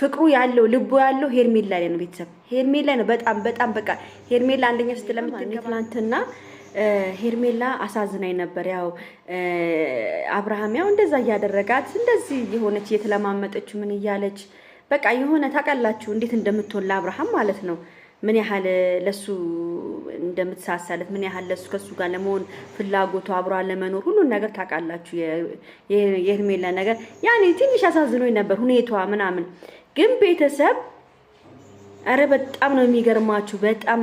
ፍቅሩ ያለው ልቡ ያለው ሄርሜላ ላይ ነው። ቤተሰብ ሄርሜላ ላይ ነው። በጣም በቃ ሄርሜላ አንደኛ ስትለምትንትና ሄርሜላ አሳዝናኝ ነበር። ያው አብርሃም ያው እንደዛ ያደረጋት እንደዚህ የሆነች የተለማመጠች ምን እያለች በቃ የሆነ ታውቃላችሁ እንዴት እንደምትወላ አብርሃም ማለት ነው። ምን ያህል ለሱ እንደምትሳሳለት ምን ያህል ለሱ ከሱ ጋር ለመሆን ፍላጎቱ አብሯ ለመኖር ሁሉ ነገር ታውቃላችሁ። የሄርሜላ ነገር ያኔ ትንሽ አሳዝኖኝ ነበር ሁኔታዋ ምናምን። ግን ቤተሰብ አረ በጣም ነው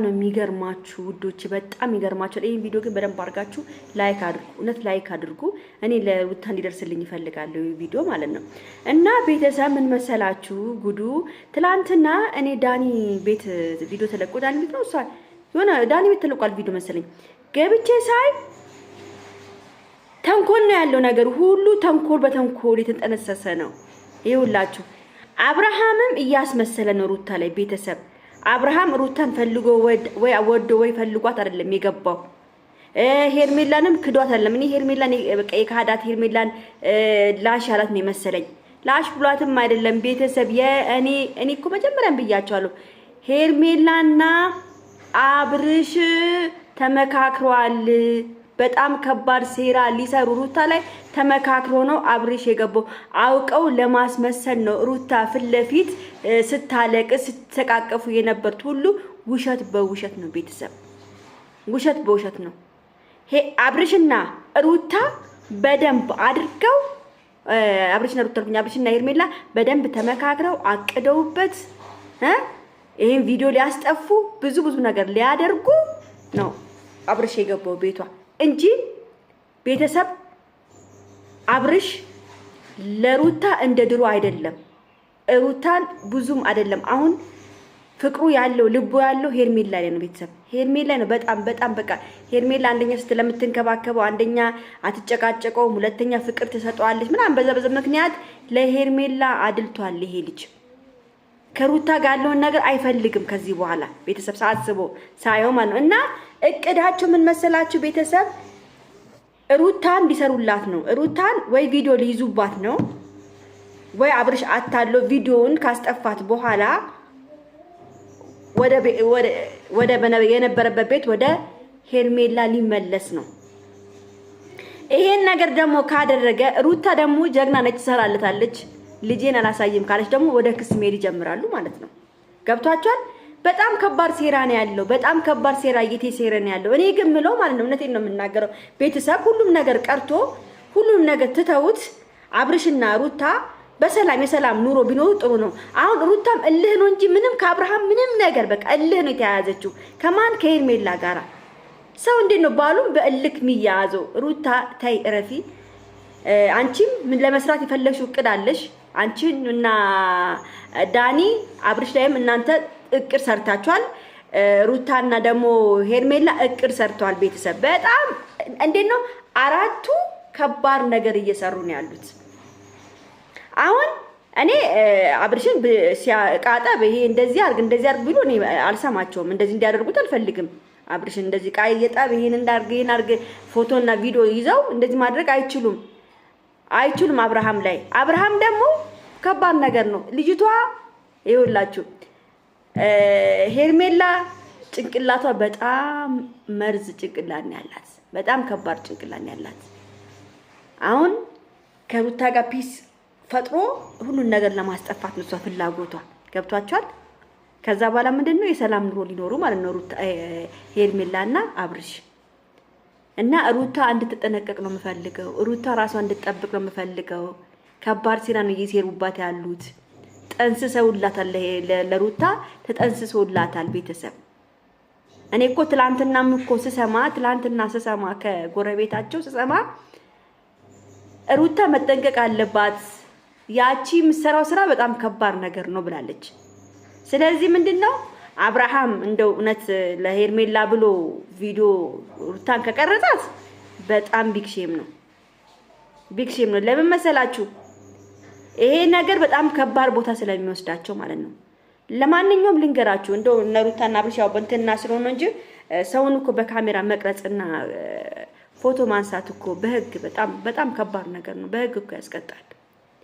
የሚገርማችሁ ውዶች፣ በጣም ይገርማችሁ። ይሄን ቪዲዮ ግን በደንብ አድርጋችሁ ላይክ አድርጉ፣ እውነት ላይክ አድርጉ። እኔ ለሩታ እንዲደርስልኝ ይፈልጋለሁ ቪዲዮ ማለት ነው። እና ቤተሰብ ምን መሰላችሁ ጉዱ፣ ትላንትና እኔ ዳኒ ቤት ቪዲዮ ተለቆ ዳኒ ቤት ነው እሷ የሆነ ዳኒ ቤት ተለቋል ቪዲዮ መሰለኝ። ገብቼ ሳይ ተንኮል ነው ያለው ነገር ሁሉ፣ ተንኮል በተንኮል የተጠነሰሰ ነው። ይኸውላችሁ አብርሃምም እያስመሰለ ነው ሩታ ላይ። ቤተሰብ አብርሃም ሩታን ፈልጎ ወዶ ወይ ፈልጓት አይደለም የገባው። ሄርሜላንም ክዷት አይደለም። እኔ ሄርሜላን በቃ የካዳት ሄርሜላን ላሽ ያላት ነው መሰለኝ። ላሽ ብሏትም አይደለም ቤተሰብ። እኔ እኮ መጀመሪያም ብያቸዋለሁ ሄርሜላና አብርሽ ተመካክሯል። በጣም ከባድ ሴራ ሊሰሩ ሩታ ላይ ተመካክሮ ነው አብርሽ የገባው። አውቀው ለማስመሰል ነው። ሩታ ፊት ለፊት ስታለቅስ ስትተቃቀፉ የነበሩት ሁሉ ውሸት በውሸት ነው ቤተሰብ፣ ውሸት በውሸት ነው። አብርሽና ሩታ በደንብ አድርገው አብርሽና ሄርሜላ በደንብ ተመካክረው አቅደውበት ይሄን ቪዲዮ ሊያስጠፉ ብዙ ነገር ሊያደርጉ ነው አብርሽ የገባው ቤቷ እንጂ ቤተሰብ አብርሽ ለሩታ እንደ ድሮ አይደለም። ሩታን ብዙም አይደለም። አሁን ፍቅሩ ያለው ልቡ ያለው ሄርሜላ ላይ ነው ቤተሰብ። ሄርሜላ ነው በጣም በቃ ሄርሜላ አንደኛ ስለምትንከባከበው፣ አንደኛ አትጨቃጨቀውም፣ ሁለተኛ ፍቅር ትሰጠዋለች ምናምን በዛ ምክንያት ለሄርሜላ አድልቷል ይሄ ልጅ። ከሩታ ጋር ያለውን ነገር አይፈልግም ከዚህ በኋላ ቤተሰብ ሳየው ማለት ነው። እና እቅዳቸው ምን መሰላችሁ ቤተሰብ? ሩታን ሊሰሩላት ነው። ሩታን ወይ ቪዲዮ ሊይዙባት ነው ወይ አብርሽ አታሎ ቪዲዮውን ካስጠፋት በኋላ ወደ የነበረበት ቤት ወደ ሄርሜላ ሊመለስ ነው። ይሄን ነገር ደግሞ ካደረገ ሩታ ደግሞ ጀግና ነች፣ ትሰራለታለች። ልጄን አላሳይም ካለች ደግሞ ወደ ክስ መሄድ ይጀምራሉ ማለት ነው። ገብቷቸዋል። በጣም ከባድ ሴራ ነው ያለው። በጣም ከባድ ሴራ እየተሰራ ነው ያለው። እኔ ግን ምለው ማለት ነው እውነቴን ነው የምናገረው ቤተሰብ፣ ሁሉም ነገር ቀርቶ ሁሉም ነገር ትተውት አብርሽና ሩታ በሰላም የሰላም ኑሮ ቢኖሩ ጥሩ ነው። አሁን ሩታም እልህ ነው እንጂ ምንም ከአብርሃም ምንም ነገር በቃ እልህ ነው የተያያዘችው። ከማን ከሄርሜላ ጋራ። ሰው እንዴት ነው ባሉም በእልክ የሚያያዘው? ሩታ ታይ እረፊ። አንቺም ምን ለመስራት የፈለግሽው እቅድ አለሽ? አንቺን እና ዳኒ አብርሽ ላይም እናንተ እቅድ ሰርታችኋል። ሩታና ደግሞ ሄርሜላ እቅድ ሰርተዋል። ቤተሰብ በጣም እንዴት ነው አራቱ ከባድ ነገር እየሰሩ ነው ያሉት። አሁን እኔ አብርሽን ሲያቃጠብ ይሄ እንደዚህ አርግ ብሎ እኔ አልሰማቸውም። እንደዚህ እንዲያደርጉት አልፈልግም። አብርሽን እንደዚህ ቃይ የጣብ ይሄን እንዳርግ ፎቶና ቪዲዮ ይዘው እንደዚህ ማድረግ አይችሉም። አብርሃም ደግሞ ከባድ ነገር ነው። ልጅቷ ይኸውላችሁ ሄርሜላ ጭንቅላቷ በጣም መርዝ ጭንቅላት ነው ያላት። በጣም ከባድ ጭንቅላት ነው ያላት። አሁን ከሩታ ጋር ፒስ ፈጥሮ ሁሉን ነገር ለማስጠፋት ነው እሷ ፍላጎቷ። ገብቷቸዋል። ከዛ በኋላ ምንድነው የሰላም ኑሮ ሊኖሩ ማለት ነው ሩታ ሄርሜላና አብርሽ። እና ሩታ እንድትጠነቀቅ ነው የምፈልገው። ሩታ ራሷን እንድትጠብቅ ነው የምፈልገው። ከባድ ሴራ ነው እየሰሩባት ያሉት። ጠንስሰውላታል፣ ለሩታ ተጠንስሰውላታል። ቤተሰብ እኔ እኮ ትላንትና ስሰማ ከጎረቤታቸው ስሰማ ሩታ መጠንቀቅ አለባት፣ ያቺ የምትሰራው ስራ በጣም ከባድ ነገር ነው ብላለች። ስለዚህ ምንድነው አብርሃም እንደው እውነት ለሄርሜላ ብሎ ቪዲዮ ሩታን ከቀረጻት በጣም ቢግ ሼም ነው። ለምን መሰላችሁ? ይሄ ነገር በጣም ከባድ ቦታ ስለሚወስዳቸው ማለት ነው። ለማንኛውም ልንገራችሁ እንደው እነ ሩታና አብርሽ ያው በእንትና ስለሆነ እንጂ ሰውን እኮ በካሜራ መቅረጽና ፎቶ ማንሳት እኮ በህግ በጣም ከባድ ነገር ነው። በህግ እኮ ያስቀጣል።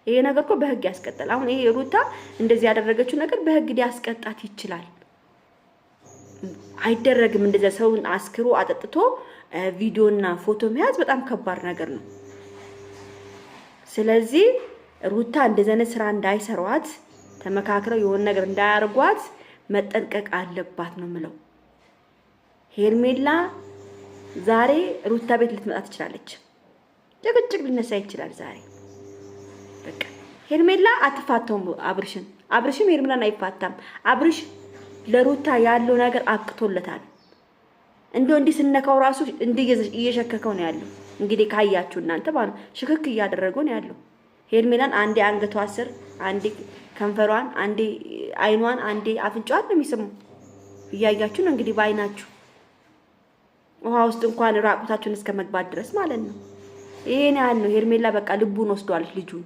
ይሄ ነገር እኮ በህግ ያስቀጣል። አሁን ይሄ ሩታ እንደዚህ ያደረገችው ነገር በህግ ሊያስቀጣት ይችላል። አይደረግም እንደዛ ሰውን አስክሮ አጠጥቶ ቪዲዮና ፎቶ መያዝ በጣም ከባድ ነገር ነው። ስለዚህ ሩታ እንደዘነ ስራ እንዳይሰሯት ተመካክረው የሆነ ነገር እንዳያርጓት መጠንቀቅ አለባት ነው ምለው። ሄርሜላ ዛሬ ሩታ ቤት ልትመጣ ትችላለች። ጭቅጭቅ ሊነሳ ይችላል ዛሬ። በቃ ሄርሜላ አትፋታውም አብርሽም ሄርሜላን አይፋታም። አብርሽ ለሩታ ያለው ነገር አብቅቶለታል። እንደው እንዲህ ስነካው ራሱ እንዲህ እየሸከከው ነው ያለው። እንግዲህ ካያችሁ እናንተ ማለት ሽክክ እያደረገው ነው ያለው። ሄርሜላን አንዴ አንገቷ ስር፣ አንዴ ከንፈሯን፣ አንዴ አይኗን፣ አንዴ አፍንጫዋን ነው የሚስመው። እያያችሁ ነው እንግዲህ ባይናችሁ። ውሃ ውስጥ እንኳን ራቁታችሁን እስከ መግባት ድረስ ማለት ነው። ይሄን ያህል ነው። ሄርሜላ በቃ ልቡን ወስዷል ልጁን።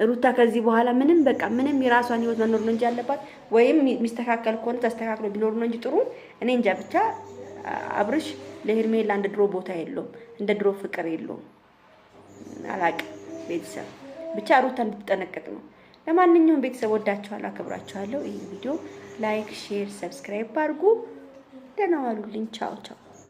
ሩታ ከዚህ በኋላ ምንም የራሷን ህይወት መኖር ነው እንጂ ያለባት፣ ወይም ሚስተካከል ከሆነ ተስተካክሎ ቢኖር ነው እንጂ ጥሩ። እኔ እንጃ ብቻ አብርሽ ለሄርሜላ እንደ ድሮ ቦታ የለውም፣ እንደ ድሮ ፍቅር የለውም። አላቅም ቤተሰብ ብቻ ሩታ እንድትጠነቀቅ ነው። ለማንኛውም ቤተሰብ ወዳችኋለሁ፣ አከብራችኋለሁ። ይሄ ቪዲዮ ላይክ፣ ሼር፣ ሰብስክራይብ አድርጉ። ደህና ዋሉልኝ። ቻው ቻው።